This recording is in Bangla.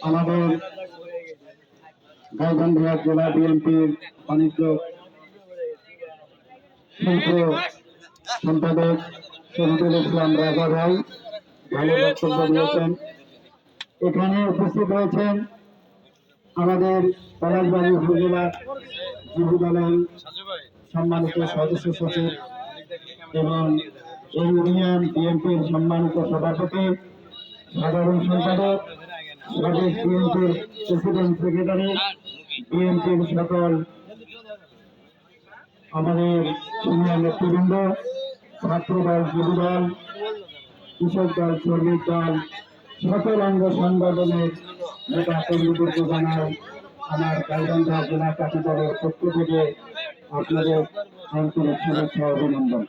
আমাদের গাইবান্ধা জেলা বিএনপির বাণিজ্য শিল্প সম্পাদক শহীদুল ইসলাম রাজা ভাই ভালো বক্তব্য দিয়েছেন। এখানে উপস্থিত হয়েছেন আমাদের পলাশবাড়ী উপজেলা যুব দলের সম্মানিত সদস্য সচিব এবং এই ইউনিয়ন বিএনপির সম্মানিত সভাপতি, সাধারণ সম্পাদক, সাবেক বিএনপির প্রেসিডেন্ট সেক্রেটারি, বিএনপির সকল আমাদের সিনিয়র নেতৃবৃন্দ, ছাত্রদল, যুবদল, কৃষক দল, শ্রমিক দল, সকল অঙ্গ সংগঠনের নেতা কর্মীদেরকে জানাই আমার গাইবান্ধা জেলা কাঠি দলের পক্ষ থেকে আপনাদের আন্তরিক শুভেচ্ছা অভিনন্দন।